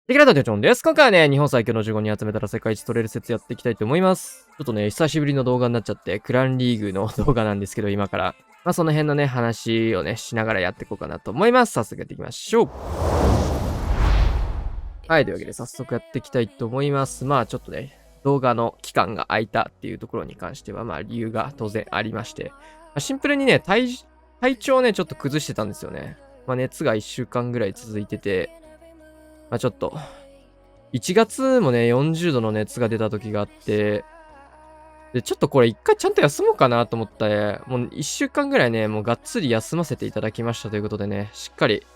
テキラタテチョンです。今回はね、日本最強の15人集めたら世界一取れる説やっていきたいと思います。ちょっとね、久しぶりの動画になっちゃって、クランリーグの動画なんですけど、今から。まあ、その辺のね、話をね、しながらやっていこうかなと思います。早速やっていきましょう。はい、というわけで早速やっていきたいと思います。まあ、ちょっとね、動画の期間が空いたっていうところに関しては、まあ、理由が当然ありまして、シンプルにね、体調をね、ちょっと崩してたんですよね。まあ、熱が1週間ぐらい続いてて、まあ、ちょっと、1月もね、40度の熱が出た時があって、で、ちょっとこれ一回ちゃんと休もうかなと思って、もう1週間ぐらいね、もうがっつり休ませていただきましたということでね、しっかり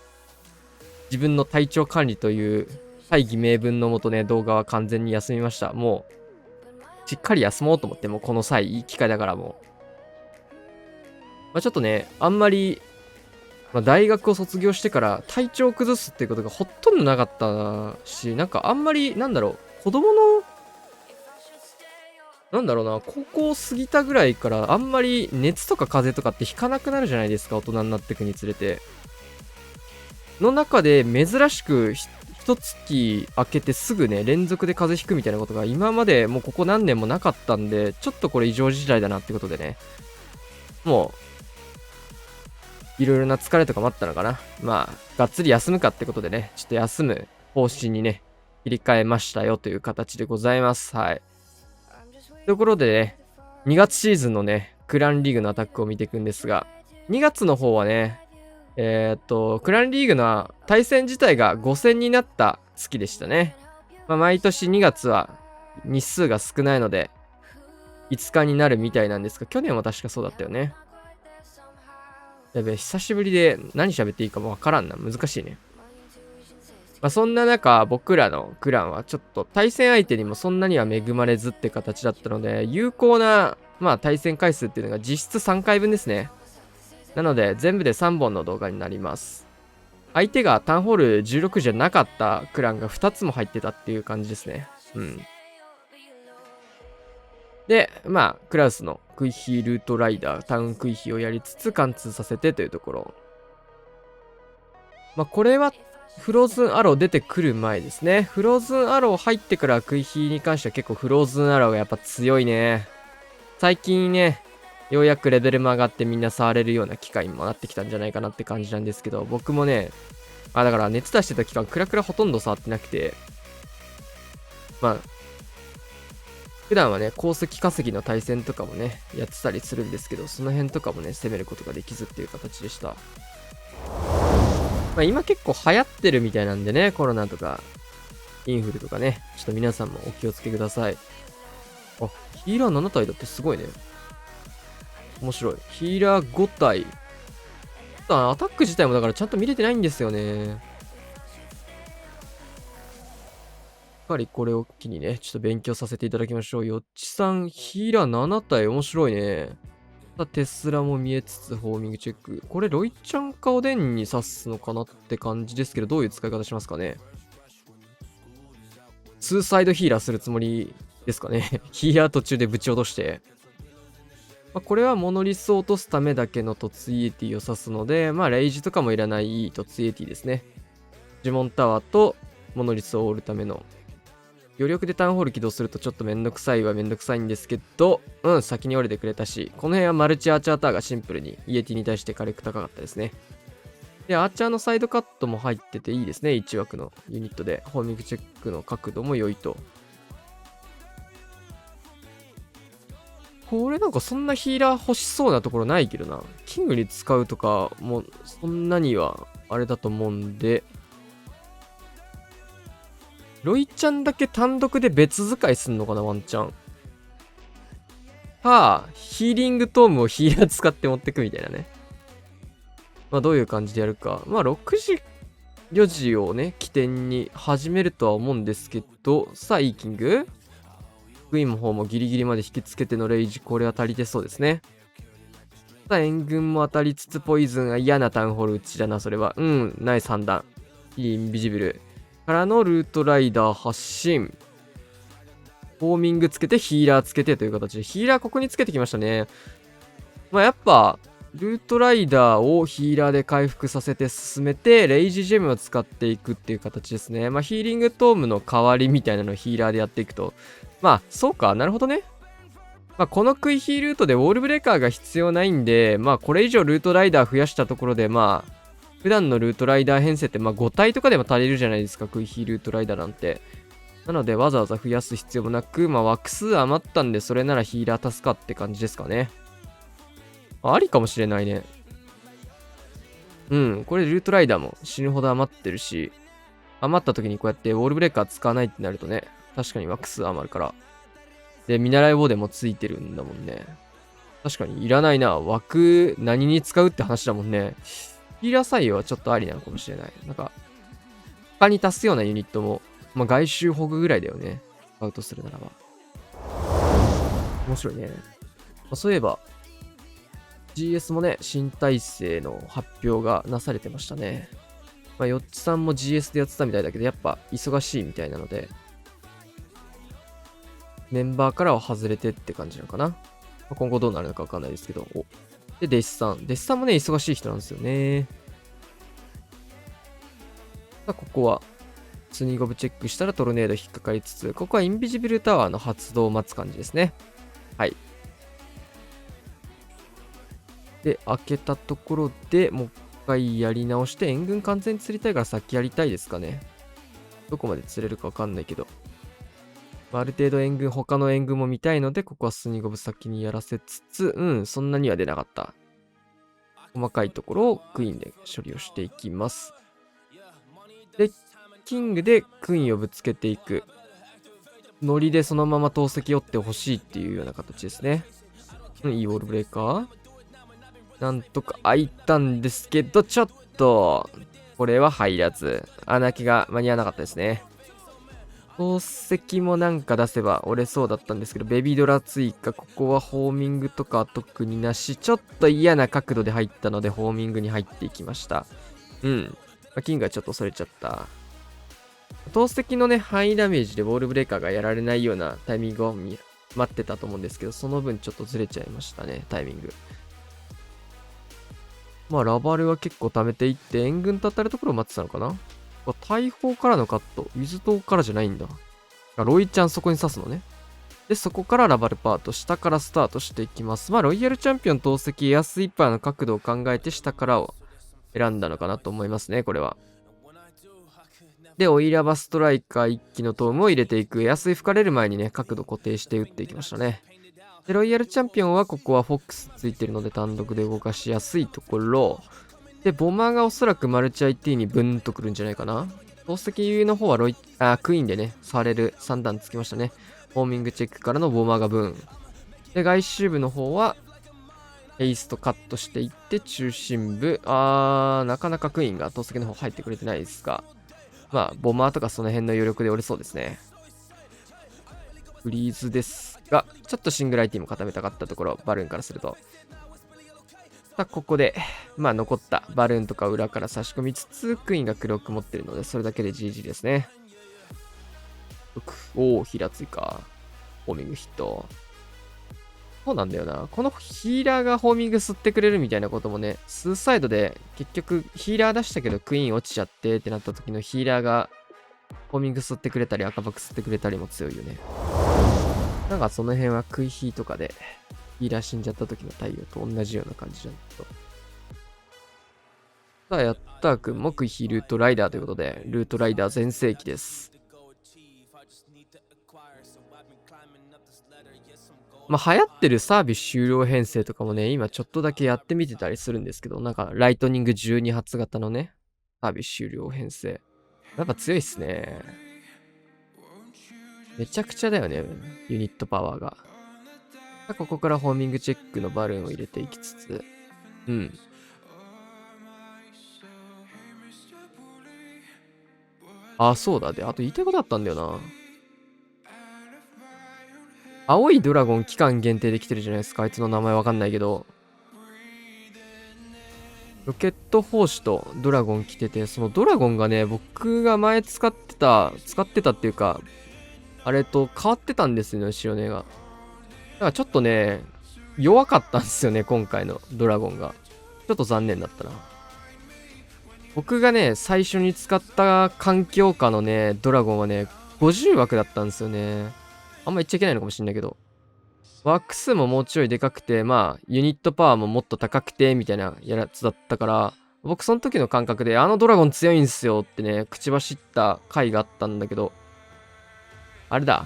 自分の体調管理という大義名分のもとね、動画は完全に休みました。もう、しっかり休もうと思って、もうこの際、いい機会だからもう。まあ、ちょっとね、あんまり、大学を卒業してから体調を崩すっていうことがほとんどなかったし、なんかあんまり、なんだろう、子供のなんだろうな、高校過ぎたぐらいからあんまり熱とか風邪とかってひかなくなるじゃないですか、大人になっていくにつれて。の中で珍しく一月明けてすぐね、連続で風邪ひくみたいなことが今までもうここ何年もなかったんで、ちょっとこれ異常事態だなってことでね、もう、いろいろな疲れとかもあったのかな。まあ、がっつり休むかってことでね、ちょっと休む方針にね、切り替えましたよという形でございます。はい。ところでね、2月シーズンのね、クランリーグのアタックを見ていくんですが、2月の方はね、クランリーグの対戦自体が5000になった月でしたね。まあ、毎年2月は日数が少ないので、5日になるみたいなんですが、去年は確かそうだったよね。やべえ、久しぶりで何喋っていいかもわからんな。難しいね。まあ、そんな中、僕らのクランはちょっと対戦相手にもそんなには恵まれずって形だったので、有効な、対戦回数っていうのが実質3回分ですね。なので、全部で3本の動画になります。相手がタウンホール16じゃなかったクランが2つも入ってたっていう感じですね。うん。で、クラウスのクイヒールートライダー、タウンクイヒーをやりつつ貫通させてというところ。これはフローズンアロー出てくる前ですね。フローズンアロー入ってからクイヒーに関しては結構フローズンアローがやっぱ強いね。最近ね、ようやくレベルも上がってみんな触れるような機会にもなってきたんじゃないかなって感じなんですけど、僕もね、だから熱出してた期間、クラクラほとんど触ってなくて、普段はね、鉱石稼ぎの対戦とかもね、やってたりするんですけど、その辺とかもね、攻めることができずっていう形でした。今結構流行ってるみたいなんでね、コロナとか、インフルとかね、ちょっと皆さんもお気をつけください。あ、ヒーラー7体だってすごいね。面白い。ヒーラー5体。アタック自体もだからちゃんと見れてないんですよね。しっかりこれを機にね、ちょっと勉強させていただきましょう。よっちさん、ヒーラー7体面白いね。テスラも見えつつ、ホーミングチェック。これ、ロイちゃんかおでんに刺すのかなって感じですけど、どういう使い方しますかね。ツーサイドヒーラーするつもりですかね。ヒーラー途中でぶち落として。これはモノリスを落とすためだけの突イエティを指すので、レイジとかもいらない突イエティですね。呪文タワーとモノリスを折るための。余力でタウンホール起動するとちょっとめんどくさいはめんどくさいんですけど、先に折れてくれたし、この辺はマルチアーチャーターがシンプルにイエティに対して火力高かったですね。で、アーチャーのサイドカットも入ってていいですね。1枠のユニットで。ホーミングチェックの角度も良いと。これなんかそんなヒーラー欲しそうなところないけどな。キングに使うとかもそんなにはあれだと思うんで、ロイちゃんだけ単独で別使いすんのかな、ワンチャン。ヒーリングトームをヒーラー使って持ってくみたいなね。どういう感じでやるか。6時、4時をね、起点に始めるとは思うんですけど、さあ、イーキンググインの方もギリギリまで引きつけてのレイジ、これは足りてそうですね。さあ、援軍も当たりつつ、ポイズンが嫌なタウンホール打ちだな、それは。ナイス判断。インビジブル。からのルートライダー発進。フォーミングつけて、ヒーラーつけてという形で、ヒーラーここにつけてきましたね。やっぱ、ルートライダーをヒーラーで回復させて進めて、レイジジェムを使っていくっていう形ですね。まあ、ヒーリングトームの代わりみたいなのをヒーラーでやっていくと。まあ、そうか。なるほどね。まあ、このクイヒールートでウォールブレーカーが必要ないんで、まあ、これ以上ルートライダー増やしたところで、まあ、普段のルートライダー編成って、まあ、5体とかでも足りるじゃないですか、クイヒールートライダーなんて。なので、わざわざ増やす必要もなく、まあ、枠数余ったんで、それならヒーラー助かって感じですかね。ありかもしれないね。うん、これルートライダーも死ぬほど余ってるし、余った時にこうやってウォールブレーカー使わないってなるとね、確かに枠数余るから。で、見習い棒でもついてるんだもんね。確かにいらないな。枠何に使うって話だもんね。ヒーラー採用はちょっとありなのかもしれない。なんか、他に足すようなユニットも、まあ、外周保護ぐらいだよね。使うとするならば。面白いね。まあ、そういえば、GS もね、新体制の発表がなされてましたね。まあ、よっちさんも GS でやってたみたいだけど、やっぱ忙しいみたいなので、メンバーからは外れてって感じなのかな。まあ、今後どうなるのかわかんないですけど。おで、弟子さん。弟子さんもね、忙しい人なんですよね。さあ、ここは、スニーゴブチェックしたらトルネード引っかかりつつ、ここはインビジブルタワーの発動を待つ感じですね。はい。で、開けたところでもう一回やり直して、援軍完全に釣りたいから先やりたいですかね。どこまで釣れるかわかんないけど。ある程度援軍、他の援軍も見たいので、ここはスニゴブ先にやらせつつ、そんなには出なかった。細かいところをクイーンで処理をしていきます。で、キングでクイーンをぶつけていく。ノリでそのまま投石寄ってほしいっていうような形ですね。いいウォールブレーカー。なんとか開いたんですけど、ちょっと、これは入らず、穴開けが間に合わなかったですね。宝石もなんか出せば折れそうだったんですけど、ベビードラ追加、ここはホーミングとか特になし、ちょっと嫌な角度で入ったので、ホーミングに入っていきました。金がちょっとそれちゃった。宝石のね、範囲ダメージでウォールブレーカーがやられないようなタイミングを待ってたと思うんですけど、その分ちょっとずれちゃいましたね、タイミング。まあ、ラバルは結構溜めていって、援軍と当たるところを待ってたのかな。大砲からのカット。水塔からじゃないんだ。ロイちゃんそこに刺すのね。で、そこからラバルパート、下からスタートしていきます。まあ、ロイヤルチャンピオン投石、エアスイッパーの角度を考えて下からを選んだのかなと思いますね、これは。で、オイラバストライカー1機のトームを入れていく。エアスイ吹かれる前にね、角度固定して打っていきましたね。で、ロイヤルチャンピオンはここはフォックスついてるので単独で動かしやすいところ。で、ボマーがおそらくマルチ IT にブンとくるんじゃないかな。宝石の方はクイーンでね、触れる3段つきましたね。ホーミングチェックからのボマーがブン。で、外周部の方は、エイスとカットしていって、中心部。なかなかクイーンが宝石の方入ってくれてないですが。まあ、ボマーとかその辺の余力で折れそうですね。フリーズですが、ちょっとシングル IT も固めたかったところ、バルーンからすると。さあ、ここで、まあ、残ったバルーンとか裏から差し込みつつ、クイーンが黒く持ってるので、それだけで GG ですね。おお、ヒーラー追加。ホーミングヒット。そうなんだよな。このヒーラーがホーミング吸ってくれるみたいなこともね、スーサイドで結局ヒーラー出したけどクイーン落ちちゃってってなった時のヒーラーがホーミング吸ってくれたり赤バック吸ってくれたりも強いよね。なんかその辺はクイヒーとかでヒーラー死んじゃった時の対応と同じような感じなんだと。さあ、やったーくんもクイヒールートライダーということで、ルートライダー全盛期です。まあ、流行ってるサービス終了編成とかもね、今ちょっとだけやってみてたりするんですけど、なんかライトニング12発型のね、サービス終了編成。やっぱ強いっすね。めちゃくちゃだよね、ユニットパワーが。ここからホーミングチェックのバルーンを入れていきつつ、そうだ。で、あと言いたいことあったんだよな。青いドラゴン期間限定で来てるじゃないですか。あいつの名前わかんないけど。ロケット砲士とドラゴン来てて、そのドラゴンがね、僕が前使ってたっていうか、あれと変わってたんですよね、後ろ根が。だからちょっとね、弱かったんですよね、今回のドラゴンが。ょっと残念だったな。僕がね、最初に使った環境下のね、ドラゴンはね、50枠だったんですよね。あんま言っちゃいけないのかもしんないけど。枠数ももうちょいでかくて、まあ、ユニットパワーももっと高くて、みたいなやつだったから、僕その時の感覚で、あのドラゴン強いんすよってね、口走った回があったんだけど、あれだ。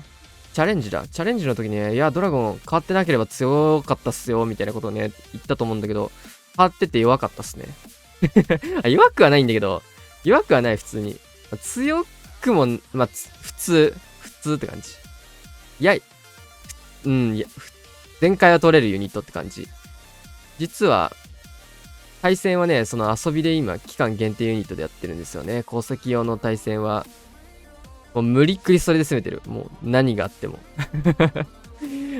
チャレンジだ。チャレンジの時にね、いや、ドラゴン変わってなければ強かったっすよ、みたいなことをね、言ったと思うんだけど、変わってて弱かったっすね。弱くはないんだけど、弱くはない、普通に。強くも、まあ、普通って感じ。いや、いや、全開は取れるユニットって感じ。実は、対戦はね、その遊びで今、期間限定ユニットでやってるんですよね。鉱石用の対戦は、もう無理っくりそれで攻めてる。もう何があっても。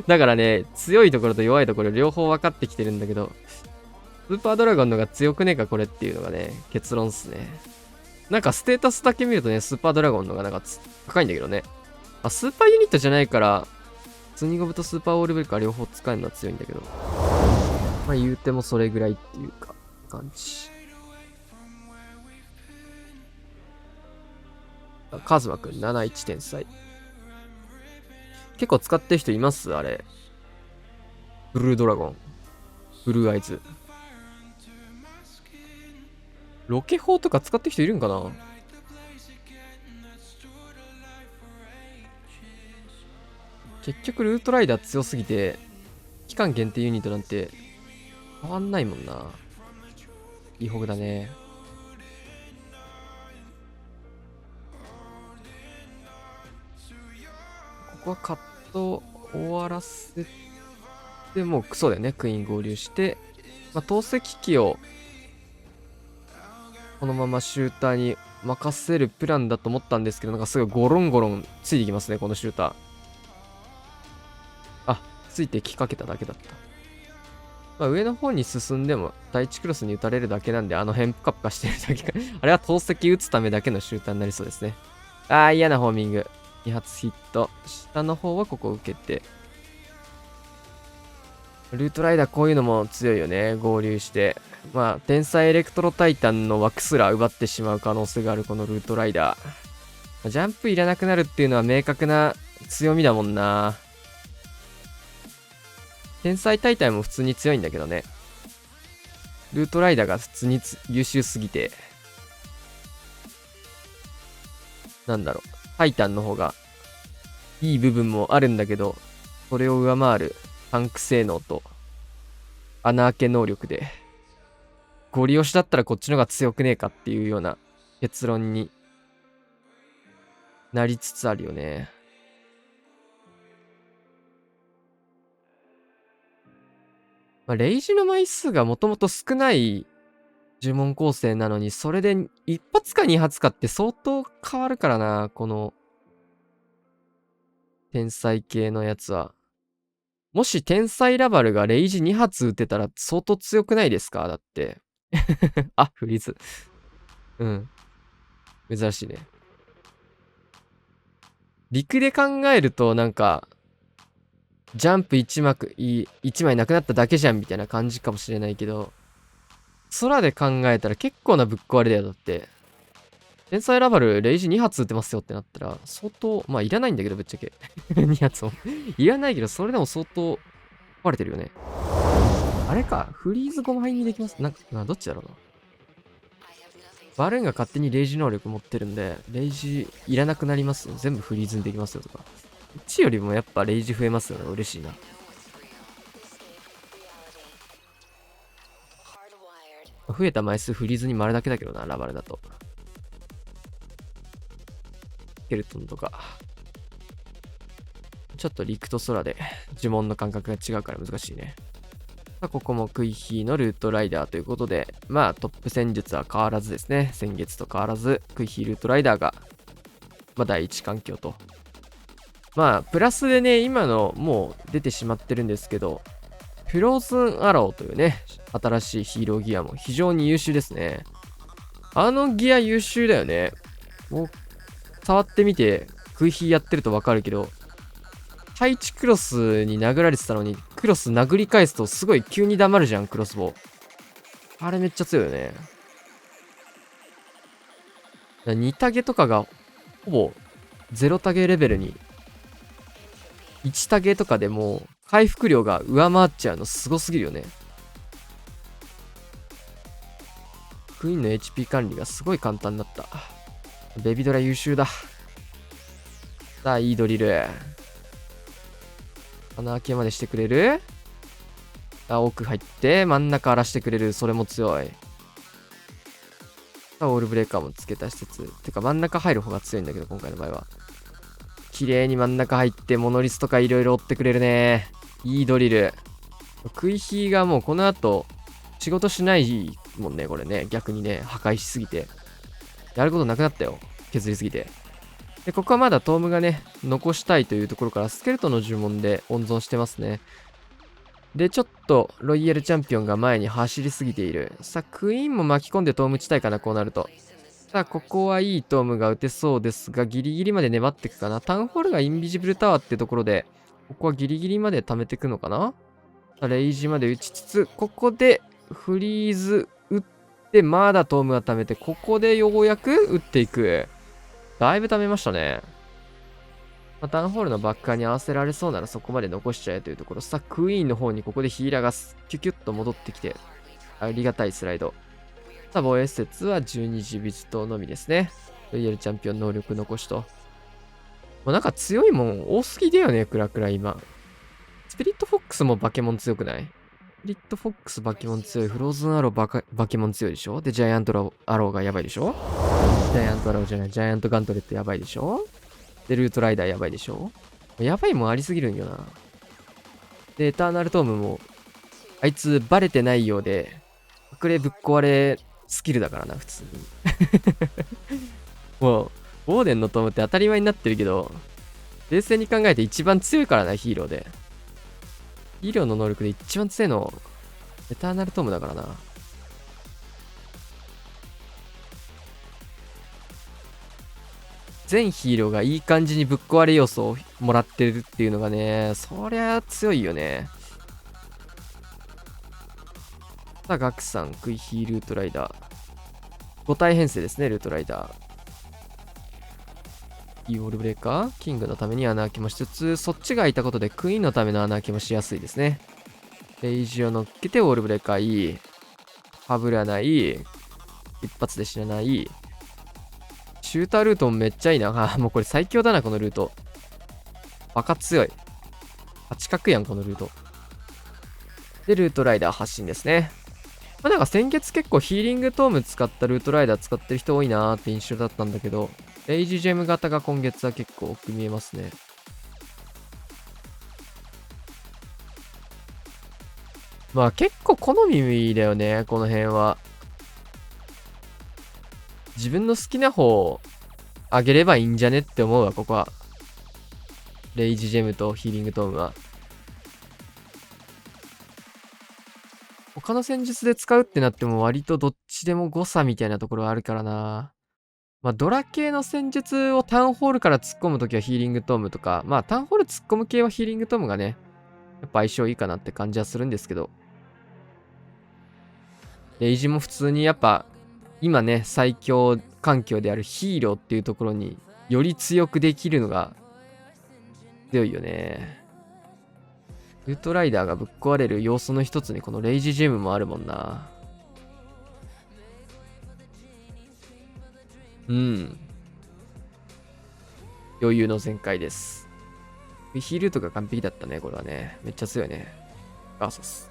だからね、強いところと弱いところ両方分かってきてるんだけど、スーパードラゴンのが強くねえかこれっていうのがね、結論っすね。なんかステータスだけ見るとね、スーパードラゴンのがなんか高いんだけどね。まあ、スーパーユニットじゃないから、ツニゴブとスーパーオールブレイカー両方使えるのは強いんだけど。まあ言うてもそれぐらいっていうか、感じ。カズマくん71天才。結構使ってる人いますあれ。ブルードラゴン。ブルーアイズ。ロケ砲とか使ってる人いるんかな。結局ルートライダー強すぎて、期間限定ユニットなんて変わんないもんな。いいホグだね。ここはカット終わらせて、もうクソだよね。クイーン合流して、まあ、投石機をこのままシューターに任せるプランだと思ったんですけど、なんかすごいゴロンゴロンついてきますね、このシューター。あ、ついてきかけただけだった。まあ、上の方に進んでも第1クロスに打たれるだけなんで、あの辺プカプカしてるだけか。あれは投石打つためだけのシューターになりそうですね。あー、嫌なホーミング。2発ヒット。下の方はここ受けて。ルートライダーこういうのも強いよね。合流して。まあ、天才エレクトロタイタンの枠すら奪ってしまう可能性があるこのルートライダー。ジャンプいらなくなるっていうのは明確な強みだもんな。天才タイタンも普通に強いんだけどね。ルートライダーが普通に優秀すぎて。なんだろう。タイタンの方がいい部分もあるんだけど、それを上回るタンク性能と穴開け能力で、ゴリ押しだったらこっちの方が強くねえかっていうような結論になりつつあるよね。まあ、レイジの枚数がもともと少ない呪文構成なのに、それで1発か2発かって相当変わるからな、この天才系のやつは。もし天才ラバルがレイジ2発撃てたら相当強くないですかだって。あ、フリーズ。うん。珍しいね。陸で考えるとなんか、ジャンプ1枚なくなっただけじゃんみたいな感じかもしれないけど、空で考えたら結構なぶっ壊れだよ。だって。天才ラバル、レイジ2発撃てますよってなったら、相当、まあいらないんだけど、ぶっちゃけ。2発も。いらないけど、それでも相当壊れてるよね。あれか、フリーズ5枚にできます。どっちだろうな。バルーンが勝手にレイジ能力持ってるんで、レイジいらなくなりますよ。全部フリーズにできますよとか。1よりもやっぱレイジ増えますよね。嬉しいな。増えた枚数フリーズに丸だけだけどな、ラバルだと。スケルトンとか。ちょっと陸と空で呪文の感覚が違うから難しいね。ここもクイヒーのルートライダーということで、まあトップ戦術は変わらずですね。先月と変わらず、クイヒールートライダーが、まあ第一環境と。まあ、プラスでね、今のもう出てしまってるんですけど、フローズンアローというね、新しいヒーローギアも非常に優秀ですね。あのギア優秀だよね。もう、触ってみて、クイヒーやってるとわかるけど、配置クロスに殴られてたのに、クロス殴り返すとすごい急に黙るじゃん、クロスボウ。あれめっちゃ強いよね。2タゲとかがほぼ0タゲレベルに、1タゲとかでもう回復量が上回っちゃうのすごすぎるよね。クイーンの HP 管理がすごい簡単になった。ベビドラ優秀だ。さあ、いいドリル。穴開けまでしてくれる？あ、奥入って、真ん中荒らしてくれる。それも強い。さあ、オールブレーカーもつけた施設。てか、真ん中入る方が強いんだけど、今回の場合は。綺麗に真ん中入って、モノリスとかいろいろ追ってくれるね。いいドリル。クイヒーがもうこの後、仕事しないもんね、これね。逆にね、破壊しすぎて。やることなくなったよ。削りすぎて。で、ここはまだトームがね、残したいというところから、スケルトンの呪文で温存してますね。で、ちょっと、ロイヤルチャンピオンが前に走りすぎている。さあ、クイーンも巻き込んでトーム打ちたいかな、こうなると。さあ、ここはいいトームが打てそうですが、ギリギリまで粘っていくかな。タウンホールがインビジブルタワーってところで、ここはギリギリまで貯めていくのかな。さあ、レイジまで打ちつつ、ここでフリーズ打って、まだトームが貯めて、ここでようやく打っていく。だいぶ貯めましたね。まあ、タウンホールのバッカーに合わせられそうならそこまで残しちゃえというところ。さあ、クイーンの方にここでヒーラーがキュキュッと戻ってきて、ありがたいスライド。さあ、防衛施設は12時ビズ島のみですね。ロイヤルチャンピオン能力残しと。もうなんか強いもん多すぎだよね、クラクラ今。スピリットフォックスもバケモン強くない？スピリットフォックスバケモン強い。フローズンアローバケモン強いでしょ。で、ジャイアントアローがやばいでしょ。ジャイアントアローじゃない、ジャイアントガントレットやばいでしょ。で、ルートライダーやばいでしょ。やばいもんありすぎるんよな。で、エターナルトームも、あいつバレてないようで、隠れぶっ壊れスキルだからな、普通に。もう、オーデンのトームって当たり前になってるけど、冷静に考えて一番強いからな、ヒーローで。ヒーローの能力で一番強いの、エターナルトームだからな。全ヒーローがいい感じにぶっ壊れ要素をもらってるっていうのがね、そりゃ強いよね。さあ、ガクさん、クイヒールートライダー。5体編成ですね、ルートライダー。イーウォールブレーカー、キングのために穴開けもしつつ、そっちが開いたことでクイーンのための穴開けもしやすいですね。レイジを乗っけてウォールブレーカーいい。はぶらない。一発で死なない。シュータールートもめっちゃいいな。あ、もうこれ最強だな、このルート。バカ強い。8角やん、このルート。で、ルートライダー発進ですね。まあ、なんか先月結構ヒーリングトーム使ったルートライダー使ってる人多いなーって印象だったんだけど、レイジジェム型が今月は結構多く見えますね。まあ結構好みだよね、この辺は。自分の好きな方をあげればいいんじゃねって思うわ、ここは。レイジジェムとヒーリングトームは。他の戦術で使うってなっても割とどっちでも誤差みたいなところはあるからな。まあドラ系の戦術をタウンホールから突っ込むときはヒーリングトームとか、まあタウンホール突っ込む系はヒーリングトームがね、やっぱ相性いいかなって感じはするんですけど。レイジも普通にやっぱ今ね、最強環境であるヒーローっていうところにより強くできるのが強いよね。ルートライダーがぶっ壊れる要素の一つにこのレイジジェムもあるもんな。うん。余裕の全開です。ヒールとか完璧だったね、これはね。めっちゃ強いね。ガーサス。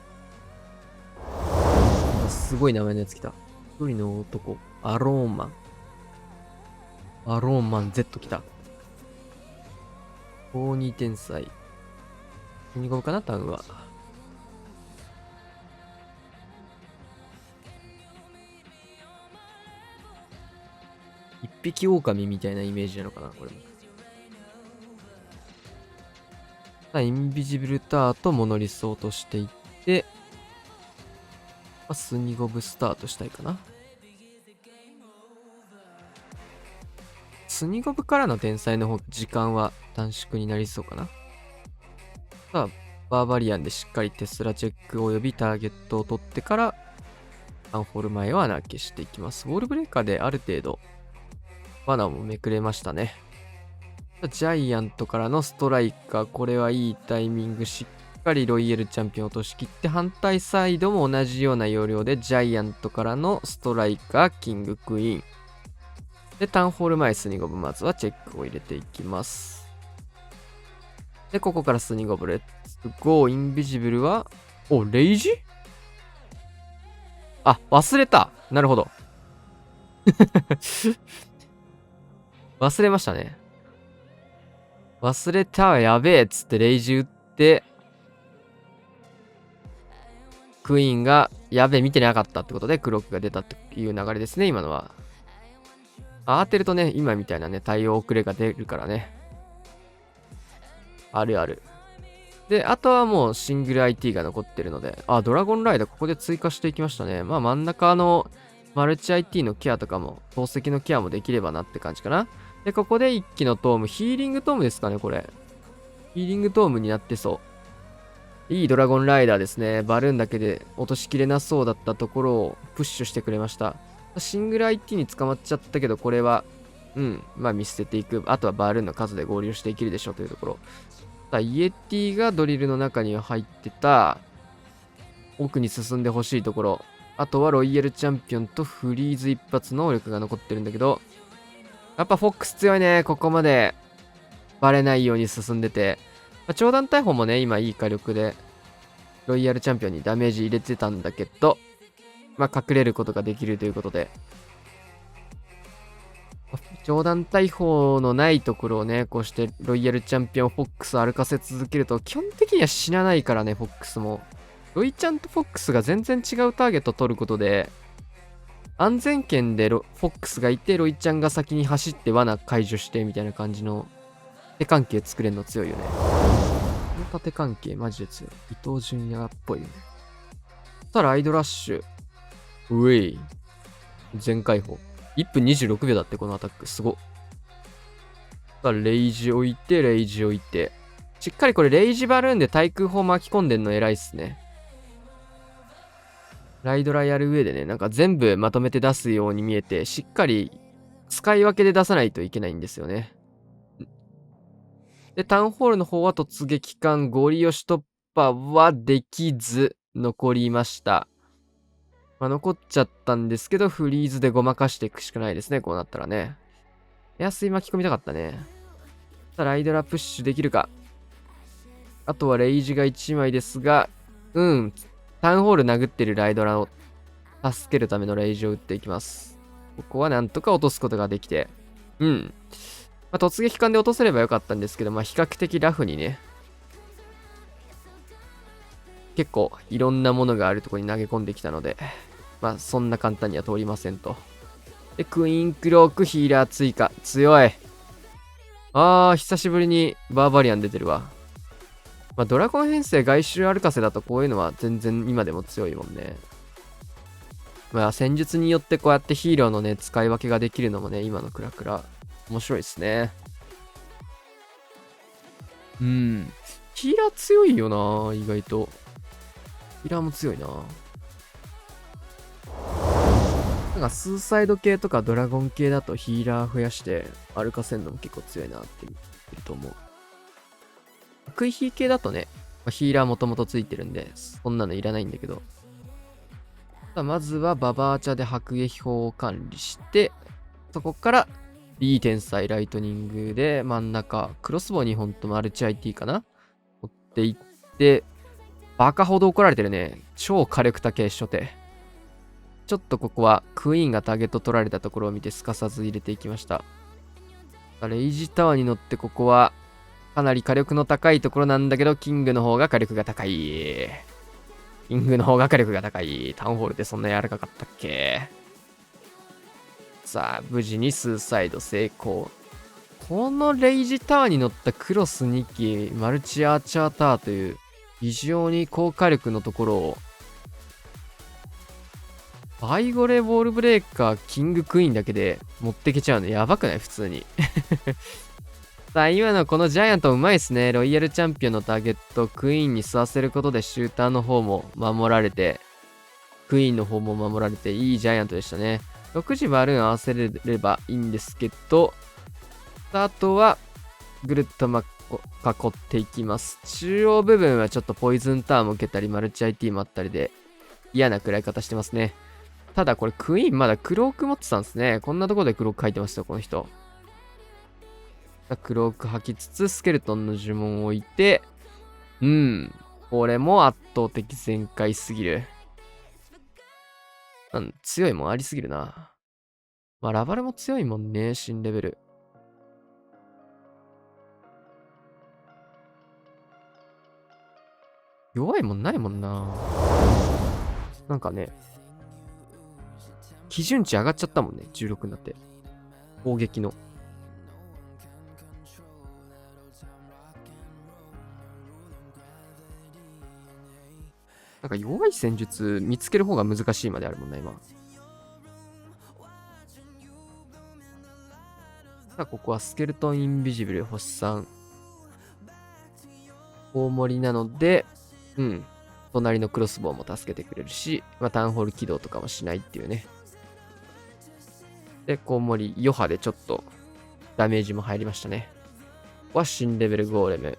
すごい名前のやつ来た。一人の男、アローンマン。アローンマン Z 来た。高2天才。何語かな、タウンは。一匹狼みたいなイメージなのかな、これも。さあ、インビジブルターとモノリスを落としていって、まあ、スニゴブスタートしたいかな。スニゴブからの天才の方、時間は短縮になりそうかな。さあ、バーバリアンでしっかりテスラチェック及びターゲットを取ってから、タウンホール前は穴消していきます。ウォールブレーカーである程度、罠もめくれましたね。ジャイアントからのストライカー、これはいいタイミング、しっかりロイヤルチャンピオン落としきって、反対サイドも同じような要領で、ジャイアントからのストライカー、キングクイーン。で、タウンホール前、スニゴブ、まずはチェックを入れていきます。で、ここからスニゴブ、レッツゴー、インビジブルは、お、レイジ？あ、忘れた。なるほど。忘れましたね。忘れた、やべえっつってレイジ打って、クイーンが、やべえ見てなかったってことでクロックが出たっていう流れですね、今のは。当てるとね、今みたいなね、対応遅れが出るからね。あるある。で、あとはもうシングル IT が残ってるので、ドラゴンライダーここで追加していきましたね。まあ真ん中のマルチ IT のケアとかも、宝石のケアもできればなって感じかな。で、ここで一気のトーム、ヒーリングトームですかね、これ。ヒーリングトームになってそう。いいドラゴンライダーですね。バルーンだけで落としきれなそうだったところをプッシュしてくれました。シングル IT に捕まっちゃったけど、これは、まあ見捨てていく。あとはバルーンの数で合流していけるでしょうというところ。イエティがドリルの中には入ってた。奥に進んでほしいところ。あとはロイヤルチャンピオンとフリーズ一発能力が残ってるんだけど、やっぱフォックス強いね。ここまでバレないように進んでて。長弾大砲もね、今いい火力で、ロイヤルチャンピオンにダメージ入れてたんだけど、まあ隠れることができるということで、長弾大砲のないところをね、こうしてロイヤルチャンピオンフォックス歩かせ続けると、基本的には死なないからね、フォックスも。ロイちゃんとフォックスが全然違うターゲットを取ることで、安全圏でフォックスがいて、ロイちゃんが先に走って罠解除してみたいな感じの縦関係作れるの強いよね。この縦関係マジで強い。伊東純也っぽいよね。そしたらアイドラッシュ。ウェイ。全開放。1分26秒だって、このアタック。すごっ。レイジ置いて、レイジ置いて。しっかりこれ、レイジバルーンで対空砲巻き込んでんの偉いっすね。ライドラやる上でね、なんか全部まとめて出すように見えて、しっかり使い分けで出さないといけないんですよね。で、タウンホールの方は突撃艦ゴリ押し突破はできず、残りました。まあ、残っちゃったんですけど、フリーズでごまかしていくしかないですね、こうなったらね。エアスイ巻き込みたかったね。さあ、ライドラプッシュできるか。あとはレイジが1枚ですが、タウンホール殴ってるライドラを助けるためのレイジを打っていきます。ここはなんとか落とすことができて。まあ、突撃艦で落とせればよかったんですけど、まあ、比較的ラフにね、結構いろんなものがあるところに投げ込んできたので、まあそんな簡単には通りませんと。で、クイーンクロークヒーラー追加。強い。久しぶりにバーバリアン出てるわ。まあドラゴン編成外周アルカセだとこういうのは全然今でも強いもんね。まあ戦術によってこうやってヒーローのね、使い分けができるのもね、今のクラクラ。面白いですね。ヒーラー強いよな、意外と。ヒーラーも強いな。なんかスーサイド系とかドラゴン系だとヒーラー増やして歩かせるのも結構強いなって見てると思う。クイヒー系だとね、ヒーラーもともとついてるんで、そんなのいらないんだけど。まずはババーチャで迫撃砲を管理して、そこから B 天才ライトニングで真ん中、クロスボウ2本とマルチ IT かな持っていって、バカほど怒られてるね。超火力高い初手。ちょっとここはクイーンがターゲット取られたところを見てすかさず入れていきました。レイジタワーに乗ってここはかなり火力の高いところなんだけど、キングの方が火力が高い。キングの方が火力が高い。タウンホールでそんな柔らかかったっけ。さあ、無事にスーサイド成功。このレイジタワーに乗ったクロス2機、マルチアーチャーターという非常に高火力のところを、バイゴレボールブレーカー、キングクイーンだけで持ってけちゃうのやばくない普通に。さあ、今のこのジャイアントうまいっすね。ロイヤルチャンピオンのターゲット、クイーンに吸わせることでシューターの方も守られて、クイーンの方も守られていいジャイアントでしたね。6時バルーン合わせれればいいんですけど、あとはぐるっと囲っていきます。中央部分はちょっとポイズンターンも受けたり、マルチ IT もあったりで嫌な食らい方してますね。ただこれクイーンまだクローク持ってたんですね。こんなところでクローク書いてましたよ、この人。クローク吐きつつ、スケルトンの呪文を置いて、これも圧倒的全開すぎる。強いもんありすぎるな。まあ、ラバルも強いもんね、新レベル。弱いもんないもんな。なんかね、基準値上がっちゃったもんね、16になって。攻撃の。なんか弱い戦術見つける方が難しいまであるもんね、今。さあ、ここはスケルトンインビジブル星3。大盛りなので、隣のクロスボウも助けてくれるし、タウンホール起動とかもしないっていうね。で、コウモリ、余波でちょっとダメージも入りましたね。ここは新レベルゴーレム。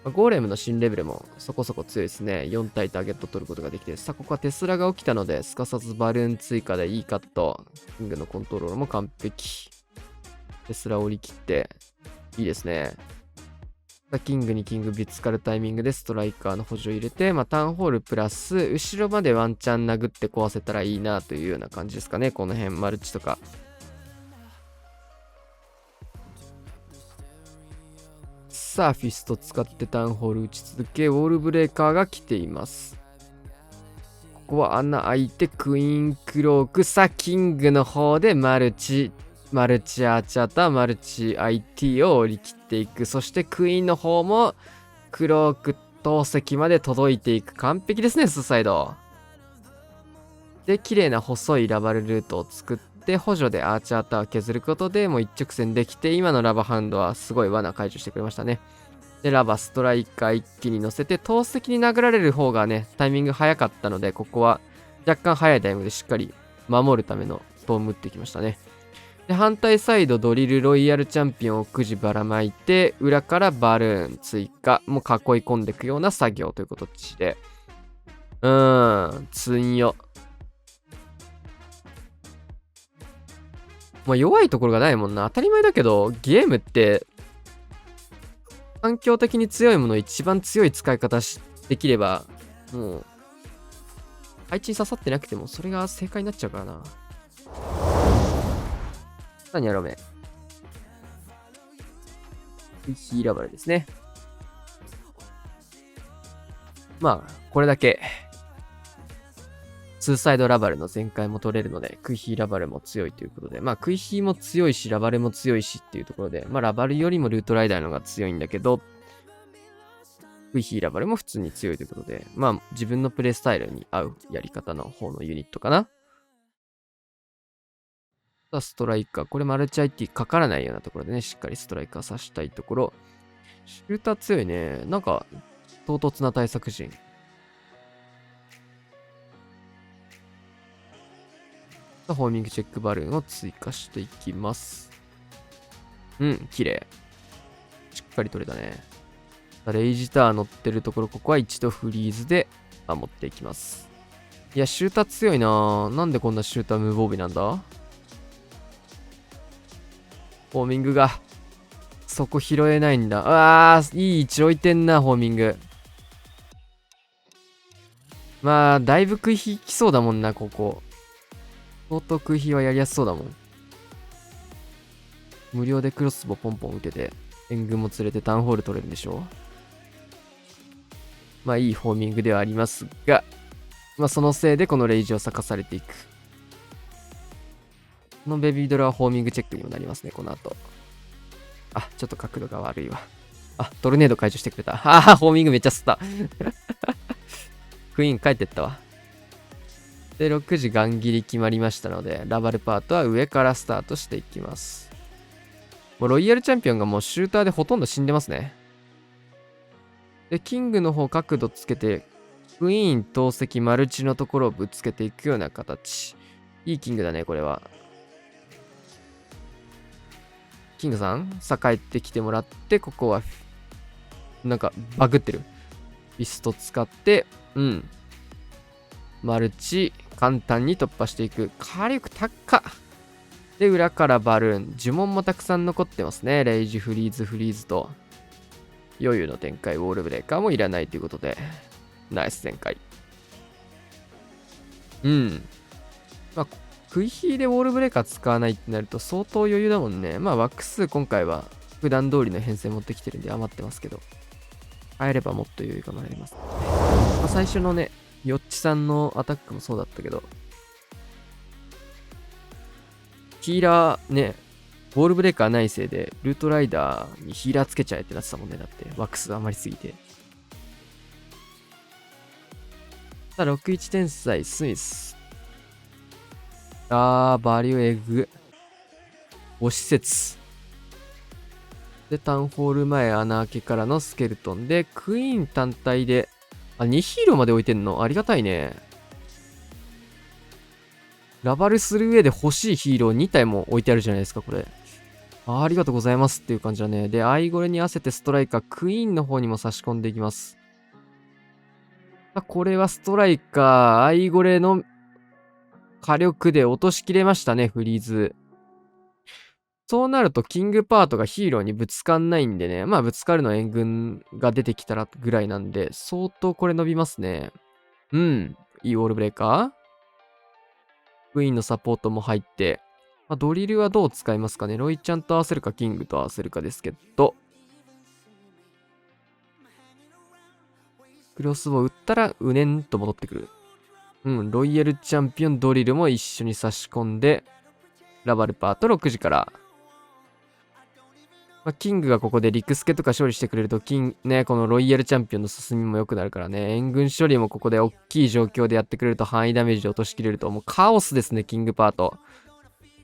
ゴーレムの新レベルもそこそこ強いですね。4体ターゲット取ることができて。さあ、ここはテスラが起きたので、すかさずバルーン追加でいいカット。キングのコントロールも完璧。テスラを折り切って、いいですね。キングにキングぶつかるタイミングでストライカーの補助を入れて、タウンホールプラス、後ろまでワンチャン殴って壊せたらいいなというような感じですかね。この辺、マルチとか。さあ、フィスト使ってタウンホール打ち続け、ウォールブレーカーが来ています。ここは穴開いて、クイーンクローク、さあ、キングの方でマルチアーチャーター、マルチ IT を折り切っていく。そしてクイーンの方もクローク投石まで届いていく。完璧ですね、スーサイド。で、綺麗な細いラバルルートを作って、補助でアーチャーターを削ることでもう一直線できて、今のラバハンドはすごい罠解除してくれましたね。で、ラバストライカー一気に乗せて、投石に殴られる方がね、タイミング早かったので、ここは若干早いタイムでしっかり守るためのトーム打ってきましたね。で、反対サイドドリルロイヤルチャンピオンをくじばらまいて、裏からバルーン追加もう囲い込んでいくような作業ということで、つんよ。弱いところがないもんな。当たり前だけど、ゲームって、環境的に強いもの一番強い使い方できれば、もう、配置に刺さってなくても、それが正解になっちゃうからな。何やろうめ。ヒーラバルですね。これだけ、ツーサイドラバルの全開も取れるので、クイヒーラバルも強いということで、クイヒーも強いし、ラバルも強いしっていうところで、ラバルよりもルートライダーの方が強いんだけど、クイヒーラバルも普通に強いということで、自分のプレイスタイルに合うやり方の方のユニットかな。ストライカー。これマルチ IT かからないようなところでね、しっかりストライカー刺したいところ。シューター強いね。なんか、唐突な対策陣。ホーミングチェックバルーンを追加していきます。綺麗。しっかり取れたね。レイジター乗ってるところ、ここは一度フリーズで守っていきます。いや、シューター強いな。なんでこんなシューター無防備なんだ？ホーミングが、そこ拾えないんだ。いい位置置いてんな、ホーミング。だいぶ食い引きそうだもんな、ここ。相当食い引はやりやすそうだもん。無料でクロスボポンポン打てて、援軍も連れてタウンホール取れるんでしょ？いいホーミングではありますが、そのせいでこのレイジを咲かされていく。このベビードラはホーミングチェックにもなりますね、この後。ちょっと角度が悪いわ。トルネード解除してくれた。ホーミングめっちゃ吸った。クイーン帰ってったわ。で、6時ガン切り決まりましたので、ラバルパートは上からスタートしていきます。もうロイヤルチャンピオンがもうシューターでほとんど死んでますね。で、キングの方角度つけてクイーン、投石、マルチのところをぶつけていくような形。いいキングだね、これは。キングさん、栄えてきてもらって、ここは、なんか、バグってる。ピスト使って、マルチ、簡単に突破していく。火力高っ。で、裏からバルーン。呪文もたくさん残ってますね。レイジ、フリーズと。余裕の展開、ウォールブレーカーもいらないということで。ナイス展開。まあ、クイヒーでウォールブレーカー使わないってなると相当余裕だもんね。まあ、ワックス今回は普段通りの編成持ってきてるんで余ってますけど。変えればもっと余裕がもらえます。まあ、最初のね、ヨッチさんのアタックもそうだったけど、ヒーラーね、ウォールブレーカーないせいで、ルートライダーにヒーラーつけちゃえってなってたもんね。だって、ワックス余りすぎて。さあ、61天才、スミス。バリューエグ。5施設。で、タウンホール前穴開けからのスケルトンで、クイーン単体で、2ヒーローまで置いてんのありがたいね。ラバルする上で欲しいヒーロー2体も置いてあるじゃないですか、これ。ありがとうございますっていう感じだね。で、アイゴレに合わせてストライカー、クイーンの方にも差し込んでいきます。これはストライカー、アイゴレの火力で落としきれましたね、フリーズ。そうなると、キングパートがヒーローにぶつかんないんでね。まあ、ぶつかるのは援軍が出てきたらぐらいなんで、相当これ伸びますね。いいウォールブレーカー。クイーンのサポートも入って、ドリルはどう使いますかね。ロイちゃんと合わせるか、キングと合わせるかですけど。クロスボウ打ったら、うねんと戻ってくる。ロイヤルチャンピオンドリルも一緒に差し込んで、ラバルパート6時から。キングがここでリクスケとか勝利してくれると、このロイヤルチャンピオンの進みも良くなるからね。援軍処理もここで大きい状況でやってくれると範囲ダメージを落としきれると、もうカオスですね、キングパート。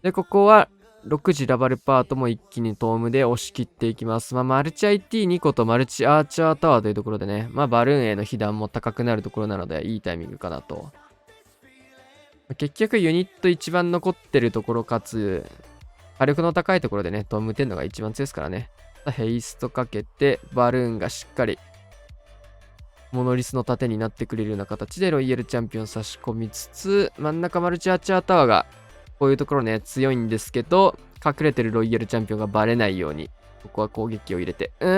で、ここは、6時ラバルパートも一気にトームで押し切っていきます。マルチ IT2 個とマルチアーチャータワーというところでね、バルーンへの被弾も高くなるところなので、いいタイミングかなと。結局、ユニット一番残ってるところかつ、火力の高いところでね、トム10のが一番強いですからね。ヘイストかけて、バルーンがしっかり、モノリスの盾になってくれるような形で、ロイヤルチャンピオン差し込みつつ、真ん中マルチアーチャータワーが、こういうところね、強いんですけど、隠れてるロイヤルチャンピオンがバレないように、ここは攻撃を入れて、ボ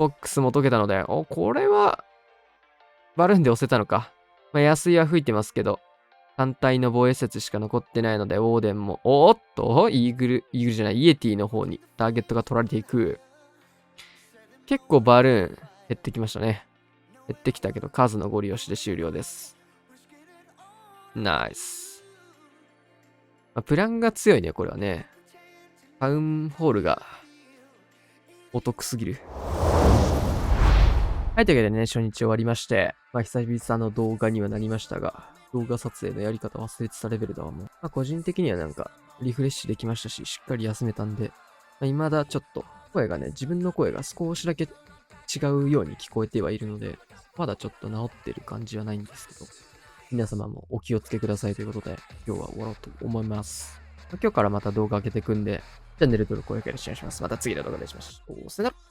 ックスも解けたので、これは、バルーンで押せたのか。安いは吹いてますけど、単体の防衛説しか残ってないので、オーデンも、イーグルじゃない、イエティの方にターゲットが取られていく。結構バルーン減ってきましたね。減ってきたけど、数のご利用しで終了です。ナイス。プランが強いね、これはね。タウンホールがお得すぎる。はい、というわけでね、初日終わりまして、久々の動画にはなりましたが、動画撮影のやり方忘れてたレベルだわもう。個人的にはなんか、リフレッシュできましたし、しっかり休めたんで、未だちょっと、声がね、自分の声が少しだけ違うように聞こえてはいるので、まだちょっと治ってる感じはないんですけど、皆様もお気をつけくださいということで、今日は終わろうと思います。今日からまた動画上げていくんで、チャンネル登録お願いします。また次の動画でお会いしましょう。さよなら。